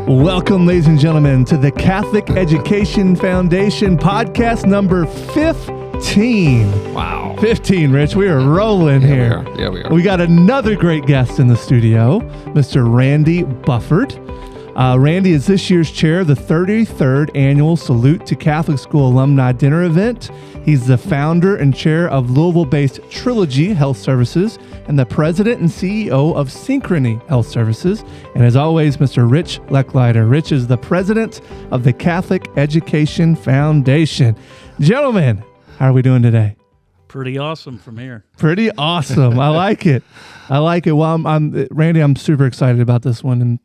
Welcome, ladies and gentlemen, to the Catholic Education Foundation podcast number 15. Wow. 15, Rich. We are rolling here. We are. We got another great guest in the studio, Mr. Randy Bufford. Randy is this year's chair of the 33rd Annual Salute to Catholic School Alumni Dinner event. He's the founder and chair of Louisville-based Trilogy Health Services and the president and CEO of Synchrony Health Services. And as always, Mr. Rich Lecklider. Rich is the president of the Catholic Education Foundation. Gentlemen, how are we doing today? Pretty awesome from here. Pretty awesome. I like it. Well, Randy, I'm super excited about this one. And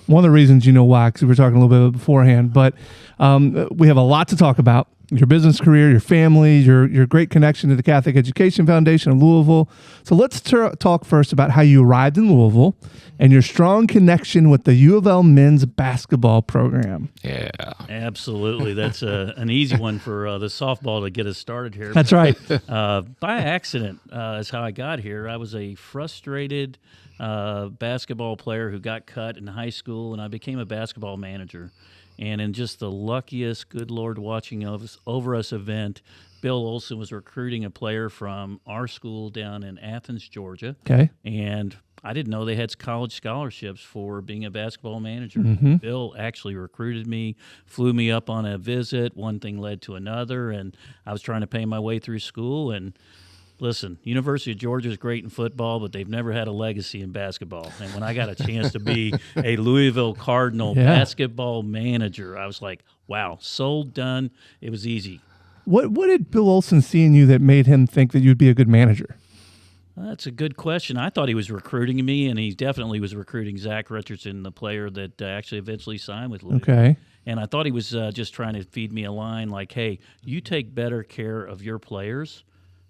one of the reasons, you know why, because we were talking a little bit beforehand, but we have a lot to talk about. Your business career, your family, your great connection to the Catholic Education Foundation of Louisville. So let's talk first about how you arrived in Louisville and your strong connection with the U of L men's basketball program. Yeah. Absolutely. That's an easy one for the softball to get us started here. That's right. By accident is how I got here. I was a frustrated basketball player who got cut in high school, and I became a basketball manager. And in just the luckiest, good Lord watching over us event, Bill Olson was recruiting a player from our school down in Athens, Georgia. Okay. And I didn't know they had college scholarships for being a basketball manager. Mm-hmm. Bill actually recruited me, flew me up on a visit. One thing led to another, and I was trying to pay my way through school. And listen, University of Georgia is great in football, but they've never had a legacy in basketball. And when I got a chance to be a Louisville Cardinal basketball manager, I was like, wow, sold, done. It was easy. What did Bill Olson see in you that made him think that you'd be a good manager? That's a good question. I thought he was recruiting me, and he definitely was recruiting Zach Richardson, the player that actually eventually signed with Louisville. Okay. And I thought he was just trying to feed me a line like, hey, you take better care of your players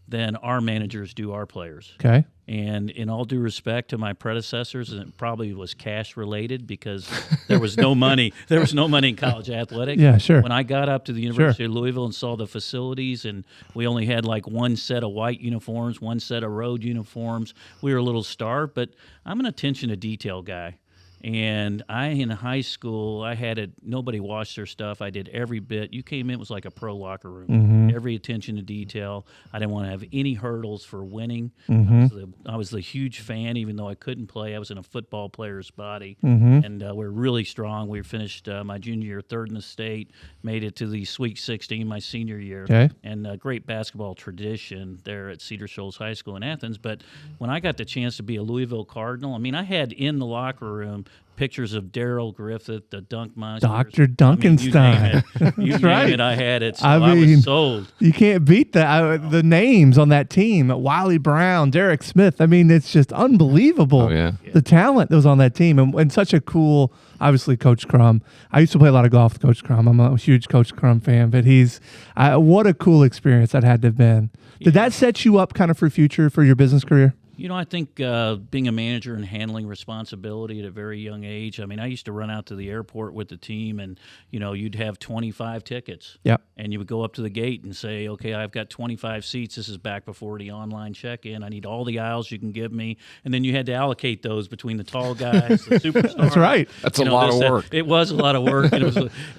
than our managers do our players. Okay. And in all due respect to my predecessors, and it probably was cash related because there was no money. There was no money in college athletics. Yeah, sure. When I got up to the University of Louisville and saw the facilities, and we only had like one set of white uniforms, one set of road uniforms, we were a little starved. But I'm an attention to detail guy. And in high school, I had it. Nobody washed their stuff. I did every bit. You came in, it was like a pro locker room. Mm-hmm. Every attention to detail. I didn't want to have any hurdles for winning. Mm-hmm. I was the huge fan, even though I couldn't play. I was in a football player's body, Mm-hmm. and we're really strong. We finished my junior year third in the state, made it to the Sweet 16 my senior year, Okay. and a great basketball tradition there at Cedar Shoals High School in Athens. But when I got the chance to be a Louisville Cardinal, I mean, I had in the locker room pictures of Daryl Griffith, the Dunk Monsters. Dr. Duncanstein. You name right. it, I had it. So I I mean, was sold. You can't beat that. The names on that team, Wiley Brown, Derek Smith. I mean, it's just unbelievable. Oh, yeah. The talent that was on that team. And such a cool, obviously, Coach Crum. I used to play a lot of golf with Coach Crum. I'm a huge Coach Crum fan, but what a cool experience that had to have been. Did that set you up kind of for future for your business career? You know, I think being a manager and handling responsibility at a very young age, I mean, I used to run out to the airport with the team and, you know, you'd have 25 tickets. Yep. And you would go up to the gate and say, okay, I've got 25 seats. This is back before the online check-in. I need all the aisles you can give me. And then you had to allocate those between the tall guys, the superstars. That's right. That's a lot of work. It was a lot of work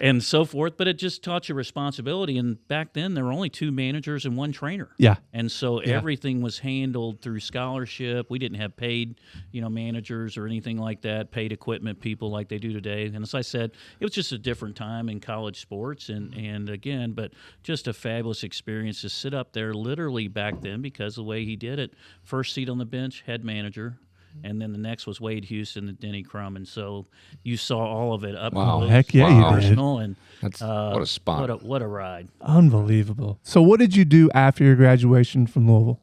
and so forth, but it just taught you responsibility. And back then, there were only two managers and one trainer. Yeah. And so everything was handled through scholarship. We didn't have paid, managers or anything like that, paid equipment people like they do today. And as I said, it was just a different time in college sports. And again, but just a fabulous experience to sit up there literally back then because the way he did it. First seat on the bench, head manager. And then the next was Wade Houston and Denny Crum. And so you saw all of it up close. Heck yeah, you did. And That's what a spot. What a ride. Unbelievable. So what did you do after your graduation from Louisville?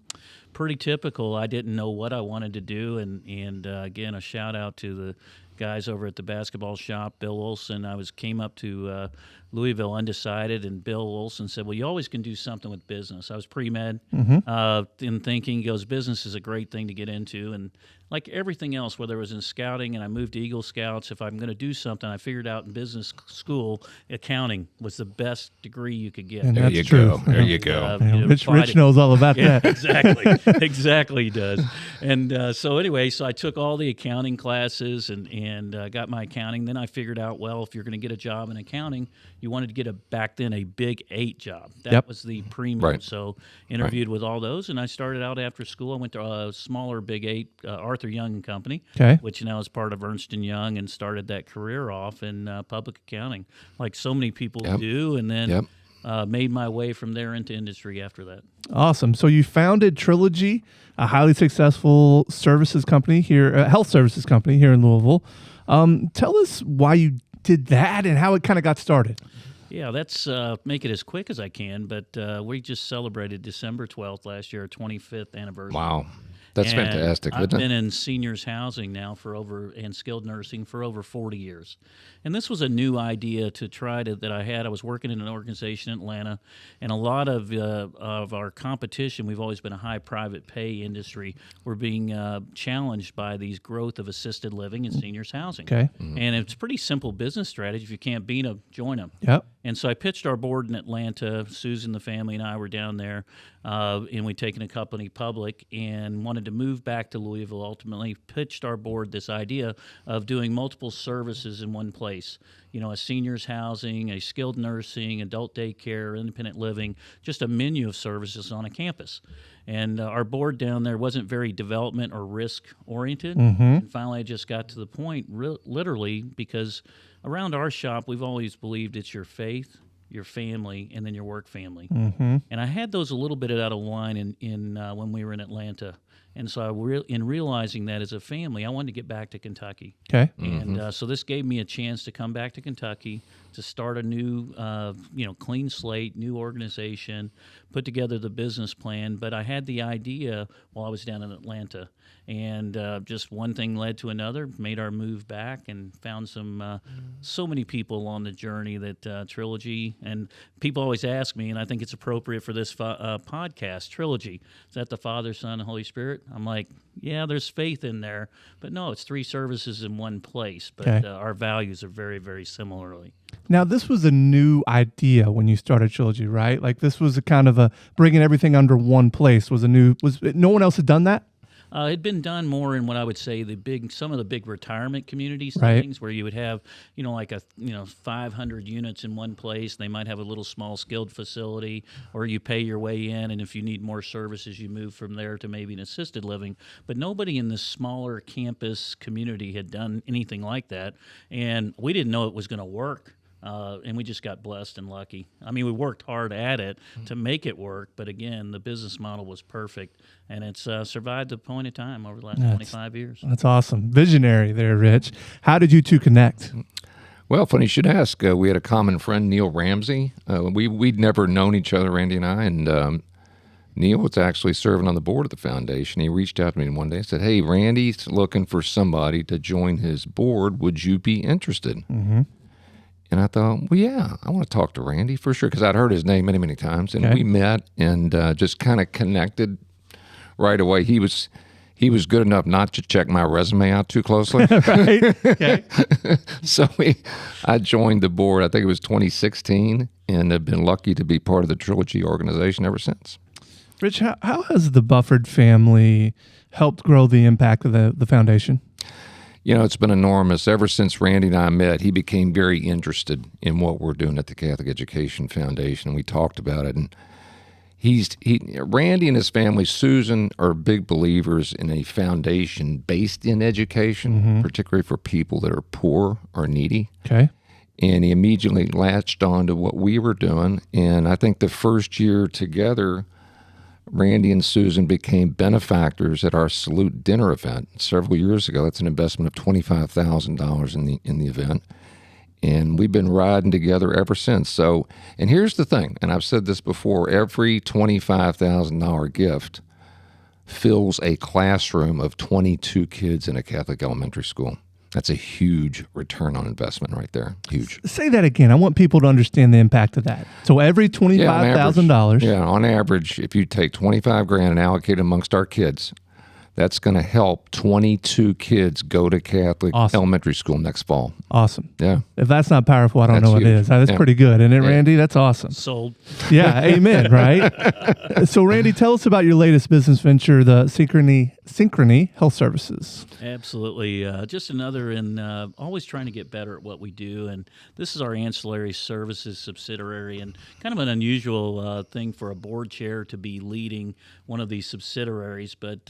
Pretty typical. I didn't know what I wanted to do, and again, a shout out to the guys over at the basketball shop, Bill Olson. I came up to Louisville undecided, and Bill Olson said, well, you always can do something with business. I was pre-med in thinking. He goes, business is a great thing to get into. And like everything else, whether it was in scouting and I moved to Eagle Scouts, if I'm going to do something, I figured out in business school, accounting was the best degree you could get. And there that's you true. go. There you go. Rich knows all about that. Exactly. Exactly he does. And so I took all the accounting classes and got my accounting. Then I figured out, well, if you're going to get a job in accounting, you wanted to get back then a Big 8 job. That was the premium. Right. So interviewed with all those, and I started out after school. I went to a smaller Big 8, Arthur Young and Company, which now is part of Ernst & Young, and started that career off in public accounting, like so many people do, and then made my way from there into industry after that. Awesome. So you founded Trilogy, a highly successful services company here, health services company here in Louisville. Tell us why you did that and how it kind of got started. Yeah, let's make it as quick as I can, but we just celebrated December 12th last year, our 25th anniversary. Wow. That's fantastic, isn't it? I've been in seniors housing now and skilled nursing for over 40 years. And this was a new idea to try that I had. I was working in an organization in Atlanta, and a lot of our competition, we've always been a high private pay industry. We're being challenged by these growth of assisted living and seniors housing. Okay. And it's a pretty simple business strategy. If you can't beat them, join them. Yep. And so I pitched our board in Atlanta. Susan, the family, and I were down there, and we'd taken a company public and wanted to move back to Louisville. Ultimately, pitched our board this idea of doing multiple services in one place. You know, a seniors housing, a skilled nursing, adult daycare, independent living, just a menu of services on a campus. And our board down there wasn't very development or risk oriented. And finally, I just got to the point, literally, because around our shop, we've always believed it's your faith, your family, and then your work family. And I had those a little bit out of line in when we were in Atlanta. And so in realizing that as a family, I wanted to get back to Kentucky. Okay. And so this gave me a chance to come back to Kentucky, to start a new, clean slate, new organization, put together the business plan. But I had the idea while I was down in Atlanta. And just one thing led to another, made our move back, and found so many people along the journey that Trilogy, and people always ask me, and I think it's appropriate for this podcast, Trilogy, is that the Father, Son, and Holy Spirit? I'm like, yeah, there's faith in there, but no, it's 3 services in one place, but our values are very, very similarly. Now, this was a new idea when you started Trilogy, right? Like this was a kind of a bringing everything under one place no one else had done that? It had been done more in what I would say some of the big retirement community Right. settings, where you would have, 500 units in one place. They might have a little small skilled facility, or you pay your way in, and if you need more services, you move from there to maybe an assisted living. But nobody in this smaller campus community had done anything like that, and we didn't know it was going to work. And we just got blessed and lucky. I mean, we worked hard at it to make it work, but again, the business model was perfect, and it's survived the point of time over the last 25 years. That's awesome. Visionary there, Rich. How did you two connect? Well, funny you should ask. We had a common friend, Neil Ramsey. We'd never known each other, Randy and I, and Neil was actually serving on the board of the foundation. He reached out to me one day and said, hey, Randy's looking for somebody to join his board. Would you be interested? Mm-hmm. And I thought, well, yeah, I want to talk to Randy for sure, because I'd heard his name many, many times. And we met and just kind of connected right away. He was good enough not to check my resume out too closely. Right. Okay. So I joined the board, I think it was 2016, and have been lucky to be part of the Trilogy organization ever since. Rich, how has the Bufford family helped grow the impact of the foundation? You know, it's been enormous. Ever since Randy and I met, he became very interested in what we're doing at the Catholic Education Foundation, and we talked about it. And Randy and his family, Susan, are big believers in a foundation based in education, particularly for people that are poor or needy. Okay. And he immediately latched on to what we were doing. And I think the first year together, Randy and Susan became benefactors at our Salute dinner event several years ago. That's an investment of $25,000 in the event. And we've been riding together ever since. So, and here's the thing, and I've said this before, every $25,000 gift fills a classroom of 22 kids in a Catholic elementary school. That's a huge return on investment right there. Huge. Say that again. I want people to understand the impact of that. So every $25,000. Yeah, on average, if you take $25,000 and allocate it amongst our kids, that's going to help 22 kids go to Catholic elementary school next fall. Awesome. Yeah. If that's not powerful, I don't That's know what huge. is. That's pretty good. Isn't it, Randy? That's awesome. Sold. Yeah. Amen. Right? So, Randy, tell us about your latest business venture, the Synchrony Health Services. Absolutely. Just another in always trying to get better at what we do. And this is our ancillary services subsidiary, and kind of an unusual thing for a board chair to be leading one of these subsidiaries. But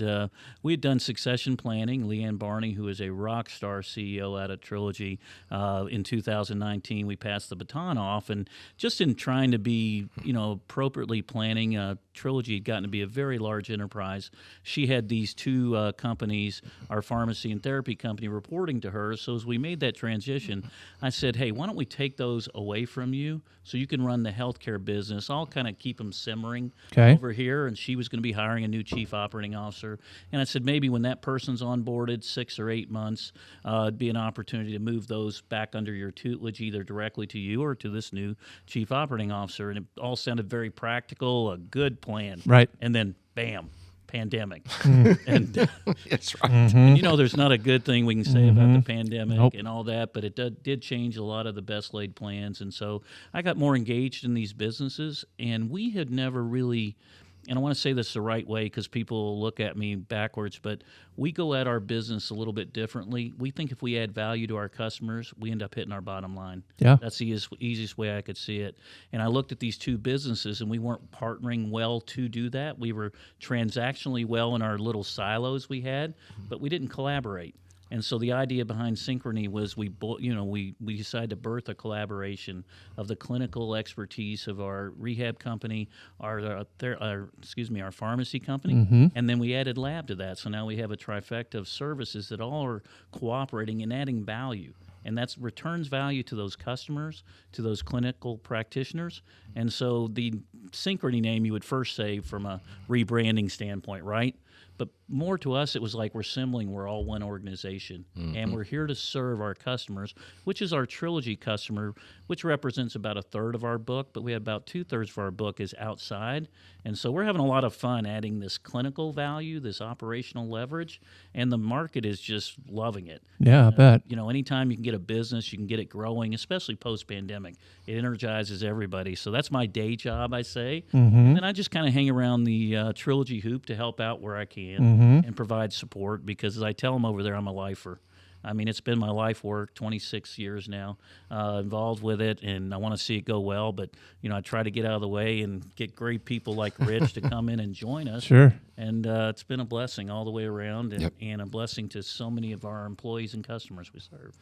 we had done succession planning. Leanne Barney, who is a rock star CEO out of Trilogy, in 2019, we passed the baton off. And just in trying to be, appropriately planning, Trilogy had gotten to be a very large enterprise. She had these two companies, our pharmacy and therapy company, reporting to her. So as we made that transition, I said, hey, why don't we take those away from you so you can run the healthcare business? I'll kind of keep them simmering over here. And she was going to be hiring a new chief operating officer. And I said, maybe when that person's onboarded 6 or 8 months, it'd be an opportunity to move those back under your tutelage, either directly to you or to this new chief operating officer. And it all sounded very practical, a good plan. Right. And then, bam, pandemic. And That's right. and, there's not a good thing we can say about the pandemic and all that, but it did change a lot of the best laid plans. And so I got more engaged in these businesses, and we had never really, and I want to say this the right way because people look at me backwards, but we go at our business a little bit differently. We think if we add value to our customers, we end up hitting our bottom line. Yeah. That's the easiest way I could see it. And I looked at these two businesses, and we weren't partnering well to do that. We were transactionally well in our little silos we had, but we didn't collaborate. And so the idea behind Synchrony was we decided to birth a collaboration of the clinical expertise of our rehab company, our pharmacy company, and then we added lab to that. So now we have a trifecta of services that all are cooperating and adding value. And that returns value to those customers, to those clinical practitioners. And so the Synchrony name you would first say from a rebranding standpoint, right? But more to us, it was like we're symboling we're all one organization, and we're here to serve our customers, which is our Trilogy customer, which represents about a third of our book, but we have about 2/3 of our book is outside. And so we're having a lot of fun adding this clinical value, this operational leverage, and the market is just loving it. Yeah, I bet. Anytime you can get a business, you can get it growing, especially post-pandemic. It energizes everybody. So that's my day job, I say. And then I just kind of hang around the Trilogy hoop to help out where I can and provide support, because as I tell them over there, I'm a lifer. I mean, it's been my life work, 26 years now, involved with it, and I want to see it go well. But, I try to get out of the way and get great people like Rich to come in and join us. Sure. And it's been a blessing all the way around, and a blessing to so many of our employees and customers we serve.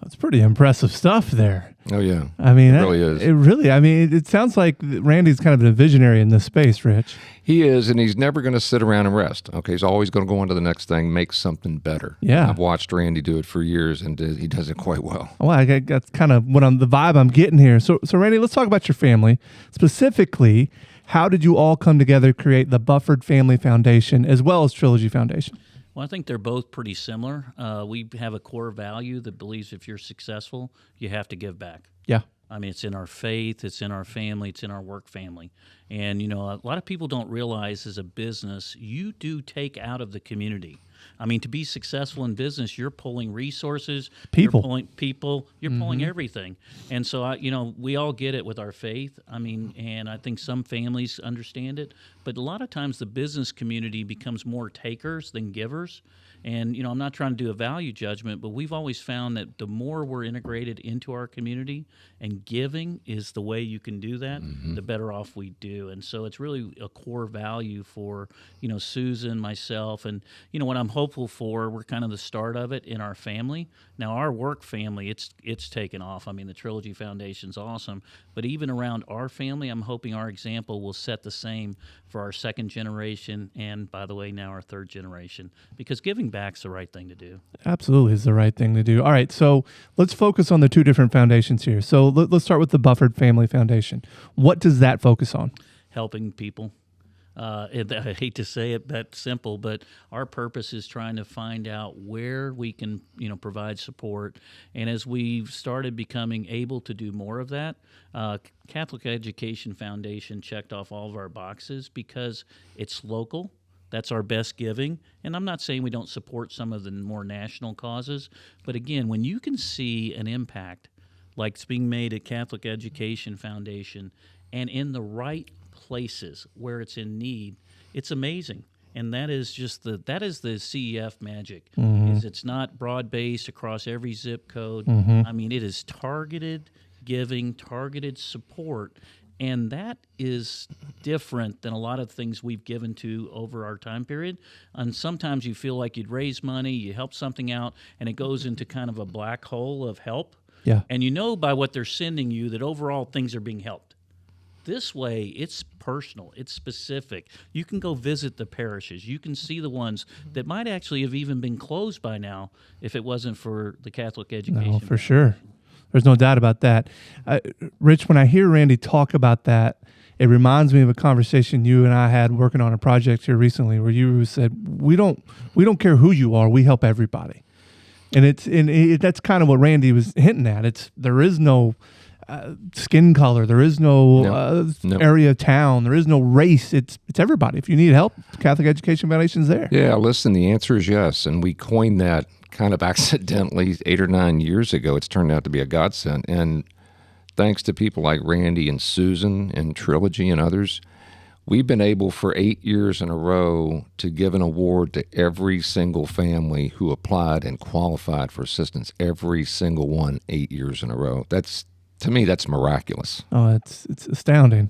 That's pretty impressive stuff there. Oh, yeah. I mean, it really is. It sounds like Randy's kind of a visionary in this space, Rich. He is, and he's never going to sit around and rest. Okay, he's always going to go on to the next thing, make something better. Yeah. I've watched Randy do it for years, and he does it quite well. Well, that's kind of the vibe I'm getting here. So Randy, let's talk about your family. Specifically, how did you all come together to create the Bufford Family Foundation as well as Trilogy Foundation? Well, I think they're both pretty similar. We have a core value that believes if you're successful, you have to give back. Yeah. I mean, it's in our faith, it's in our family, it's in our work family. And, a lot of people don't realize as a business, you do take out of the community. I mean, to be successful in business, you're pulling resources, people. You're pulling people, you're pulling everything. And so, we all get it with our faith. I mean, and I think some families understand it, but a lot of times the business community becomes more takers than givers. And, I'm not trying to do a value judgment, but we've always found that the more we're integrated into our community, and giving is the way you can do that, the better off we do. And so it's really a core value for, Susan, myself, and, what I'm hopeful for, we're kind of the start of it in our family. Now, our work family, it's taken off. I mean, the Trilogy Foundation's awesome. But even around our family, I'm hoping our example will set the same for our second generation and, by the way, now our third generation, because giving back's the right thing to do. Absolutely is the right thing to do. All right, so let's focus on the two different foundations here. So let's start with the Bufford Family Foundation. What does that focus on? Helping people. I hate to say it that simple, but our purpose is trying to find out where we can, provide support. And as we've started becoming able to do more of that, Catholic Education Foundation checked off all of our boxes because it's local. That's our best giving. And I'm not saying we don't support some of the more national causes, but again, when you can see an impact like it's being made at Catholic Education Foundation and in the right places where it's in need, it's amazing. And that is just the CEF magic. Is it's not broad-based across every zip code. I mean, it is targeted giving, targeted support. And that is different than a lot of things we've given to over our time period. And sometimes you feel like you'd raise money, you help something out, and it goes into kind of a black hole of help. Yeah. And you know by what they're sending you that overall things are being helped. This way, it's personal, it's specific. You can go visit the parishes. You can see the ones that might actually have even been closed by now if it wasn't for the Catholic Education. No, for sure. There's no doubt about that. Rich, when I hear Randy talk about that, it reminds me of a conversation you and I had working on a project here recently where you said, we don't care who you are, we help everybody. And that's kind of what Randy was hinting at. There is no skin color, there is no area of town, there is no race. It's everybody. If you need help, Catholic Education Foundation's there. Yeah, listen, the answer is yes. And we coined that kind of accidentally 8 or 9 years ago. It's turned out to be a godsend. And thanks to people like Randy and Susan and Trilogy and others, we've been able for 8 years in a row to give an award to every single family who applied and qualified for assistance. Every single one, 8 years in a row. To me, that's miraculous. Oh, it's astounding.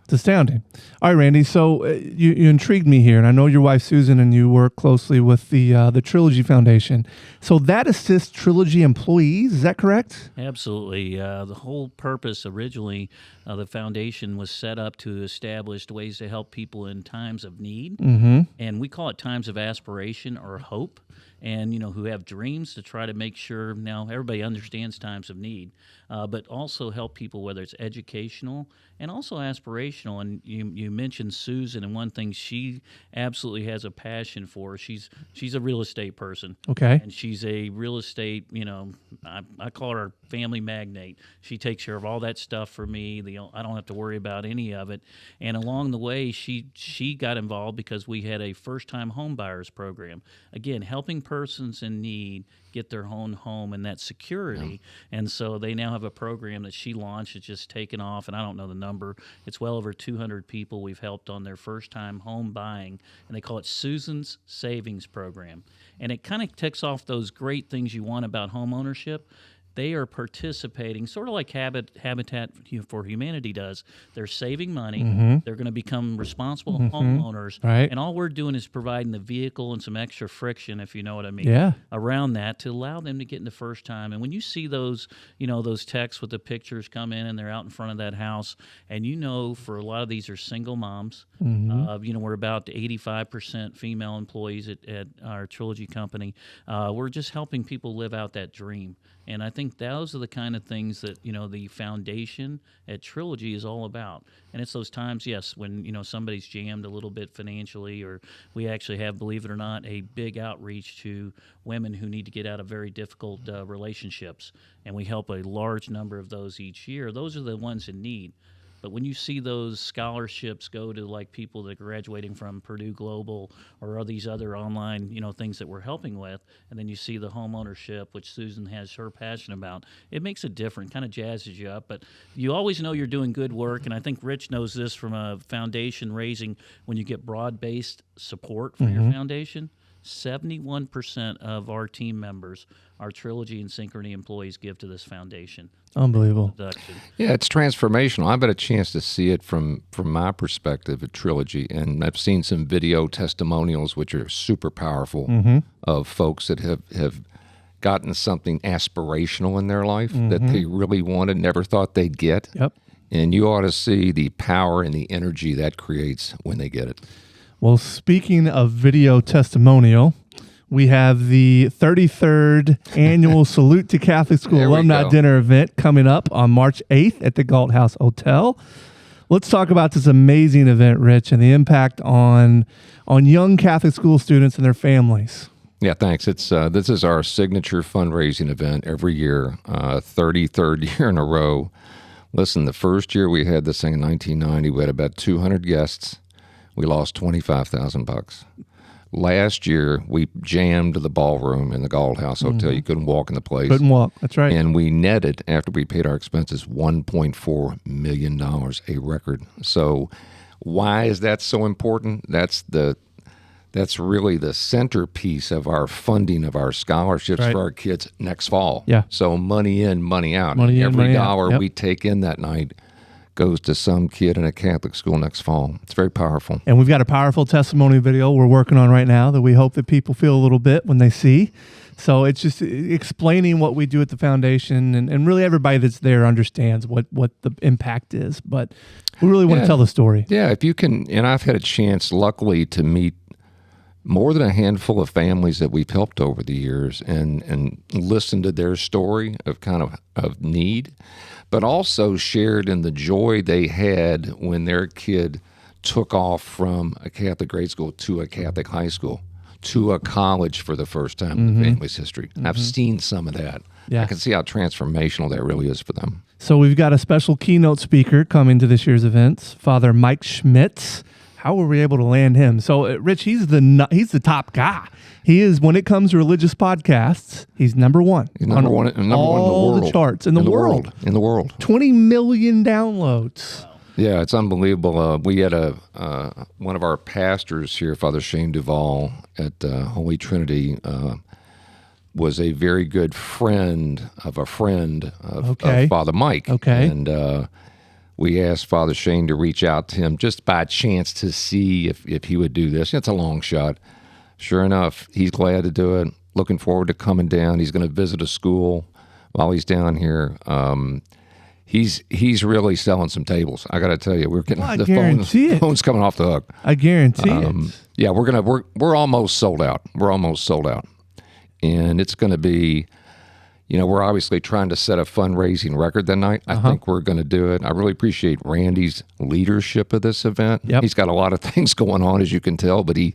It's astounding. All right, Randy. So you intrigued me here, and I know your wife Susan and you work closely with the Trilogy Foundation. So that assists Trilogy employees. Is that correct? Absolutely. The whole purpose originally, the foundation was set up to establish ways to help people in times of need, and we call it times of aspiration or hope. And, who have dreams to try to make sure now everybody understands times of need, but also help people, whether it's educational and also aspirational. And you mentioned Susan, and one thing she absolutely has a passion for. She's a real estate person. Okay. And she's a real estate, I call her a family magnate. She takes care of all that stuff for me. I don't have to worry about any of it. And along the way, she got involved because we had a first-time home buyers program. Again, helping persons in need get their own home and that security. And so they now have a program that she launched. It's just taken off, and I don't know the number. It's well over 200 people we've helped on their first-time home buying, and they call it Susan's Savings Program. And it kind of ticks off those great things you want about home ownership. They are participating, sort of like Habitat for Humanity does. They're saving money. They're going to become responsible homeowners. Right. And all we're doing is providing the vehicle and some extra friction, if you know what I mean, around that to allow them to get in the first time. And when you see those, those texts with the pictures come in and they're out in front of that house, and for a lot of these are single moms. We're about 85% female employees at our Trilogy company. We're just helping people live out that dream. And I think those are the kind of things that, the foundation at Trilogy is all about. And it's those times, yes, when, somebody's jammed a little bit financially, or we actually have, believe it or not, a big outreach to women who need to get out of very difficult relationships. And we help a large number of those each year. Those are the ones in need. But when you see those scholarships go to like people that are graduating from Purdue Global or all these other online, things that we're helping with, and then you see the home ownership, which Susan has her passion about, it makes it different, kind of jazzes you up. But you always know you're doing good work, and I think Rich knows this from a foundation raising. When you get broad-based support for your foundation, 71% of our team members, our Trilogy and Synchrony employees, give to this foundation. Unbelievable. Yeah, it's transformational. I've had a chance to see it from my perspective at Trilogy, and I've seen some video testimonials which are super powerful of folks that have gotten something aspirational in their life that they really wanted, never thought they'd get. Yep. And you ought to see the power and the energy that creates when they get it. Well, speaking of video testimonial, we have the 33rd annual Salute to Catholic School Alumni Dinner event coming up on March 8th at the Galt House Hotel. Let's talk about this amazing event, Rich, and the impact on young Catholic school students and their families. Yeah, thanks. It's this is our signature fundraising event every year, 33rd year in a row. Listen, the first year we had this thing in 1990, we had about 200 guests. We lost $25,000. Last year, we jammed the ballroom in the Galt House Hotel. You couldn't walk in the place. Couldn't walk. That's right. And we netted, after we paid our expenses, $1.4 million, a record. So why is that so important? That's really the centerpiece of our funding of our scholarships for our kids next fall. Yeah. So money in, money out. Money in, Every money out. dollar Yep. we take in that night goes to some kid in a Catholic school next fall. It's very powerful. And we've got a powerful testimony video we're working on right now that we hope that people feel a little bit when they see. So it's just explaining what we do at the foundation, and really everybody that's there understands what the impact is. But we really want to tell the story. Yeah, if you can, and I've had a chance, luckily, to meet more than a handful of families that we've helped over the years and listen to their story of of need, but also shared in the joy they had when their kid took off from a Catholic grade school to a Catholic high school to a college for the first time in the family's history. I've seen some of that. Yeah. I can see how transformational that really is for them. So we've got a special keynote speaker coming to this year's events, Father Mike Schmitz. How were we able to land him? So, Rich, he's the top guy. He is, when it comes to religious podcasts, he's number one. He's number one in the all world. the charts in the world. In the world. 20 million downloads. Yeah, it's unbelievable. We had one of our pastors here, Father Shane Duvall at Holy Trinity, was a very good friend of a friend of Father Mike. Okay. And we asked Father Shane to reach out to him just by chance to see if he would do this. It's a long shot. Sure enough, he's glad to do it. Looking forward to coming down. He's going to visit a school while he's down here. He's really selling some tables. I got to tell you, we're getting the phone's coming off the hook. I guarantee it. Yeah, we're almost sold out. We're almost sold out, and it's going to be. We're obviously trying to set a fundraising record that night. I think we're going to do it. I really appreciate Randy's leadership of this event. Yep. He's got a lot of things going on, as you can tell, but he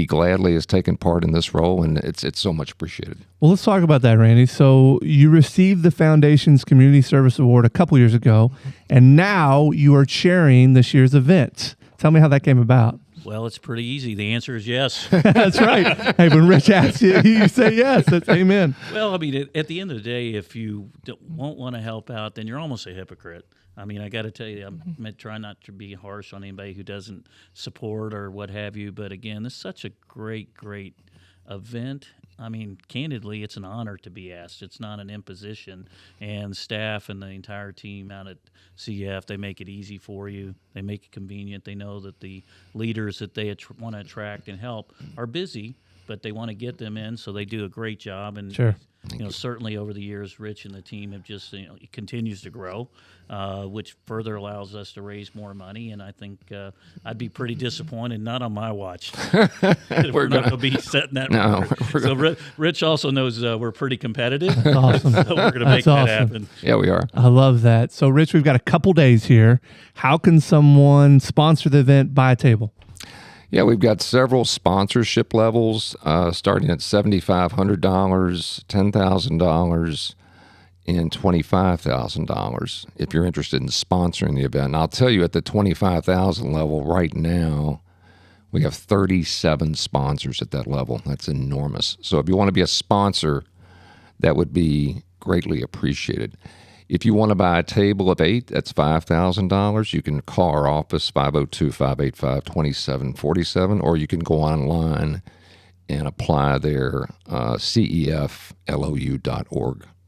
gladly has taken part in this role, and it's so much appreciated. Well, let's talk about that, Randy. So you received the Foundation's Community Service Award a couple years ago, and now you are chairing this year's event. Tell me how that came about. Well, it's pretty easy. The answer is yes. That's right. Hey, when Rich asks you, you say yes. That's amen. Well, I mean, at the end of the day, if you won't want to help out, then you're almost a hypocrite. I mean, I got to tell you, I'm trying not to be harsh on anybody who doesn't support or what have you. But again, this is such a great event. I mean, candidly, it's an honor to be asked. It's not an imposition. And staff and the entire team out at CF, they make it easy for you. They make it convenient. They know that the leaders that they want to attract and help are busy, but they want to get them in, so they do a great job. And sure. Certainly over the years, Rich and the team have just, it continues to grow, which further allows us to raise more money. And I think I'd be pretty disappointed, not on my watch. We're not going to be setting that record. So Rich also knows we're pretty competitive. Awesome. So we're going to make that happen. Yeah, we are. I love that. So, Rich, we've got a couple days here. How can someone sponsor the event, buy a table? Yeah, we've got several sponsorship levels, starting at $7,500, $10,000, and $25,000 if you're interested in sponsoring the event. And I'll tell you, at the $25,000 level right now, we have 37 sponsors at that level. That's enormous. So if you want to be a sponsor, that would be greatly appreciated. If you want to buy a table of 8, that's $5,000. You can call our office, 502-585-2747, or you can go online and apply there, ceflou.org.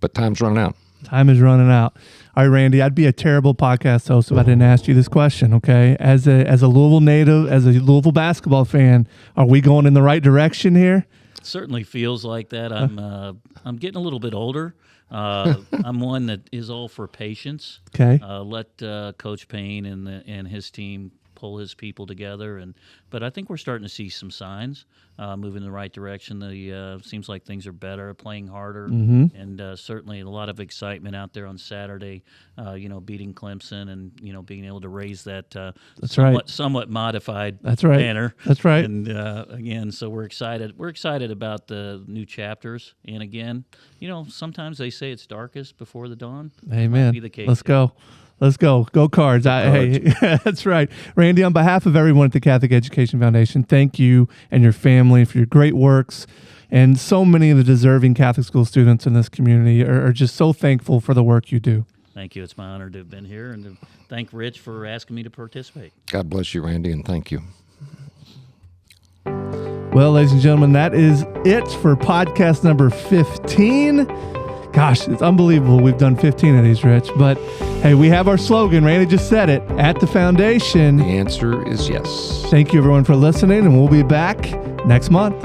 But time's running out. Time is running out. All right, Randy, I'd be a terrible podcast host if I didn't ask you this question, okay? As a Louisville native, as a Louisville basketball fan, are we going in the right direction here? Certainly feels like that. I'm getting a little bit older. I'm one that is all for patience. Okay. Let Coach Payne and his team pull his people together, but I think we're starting to see some signs moving in the right direction. Seems like things are better, playing harder, and certainly a lot of excitement out there on Saturday. Beating Clemson and being able to raise that somewhat modified banner. That's right. And again, so we're excited. We're excited about the new chapters. And again, sometimes they say it's darkest before the dawn. Amen. Might be the case. Let's go. Let's go. Go Cards. Hey, that's right. Randy, on behalf of everyone at the Catholic Education Foundation, thank you and your family for your great works. And so many of the deserving Catholic school students in this community are just so thankful for the work you do. Thank you. It's my honor to have been here, and to thank Rich for asking me to participate. God bless you, Randy, and thank you. Well, ladies and gentlemen, that is it for podcast number 15. Gosh, it's unbelievable. We've done 15 of these, Rich. But hey, we have our slogan. Randy just said it. At the foundation. The answer is yes. Thank you, everyone, for listening, and we'll be back next month.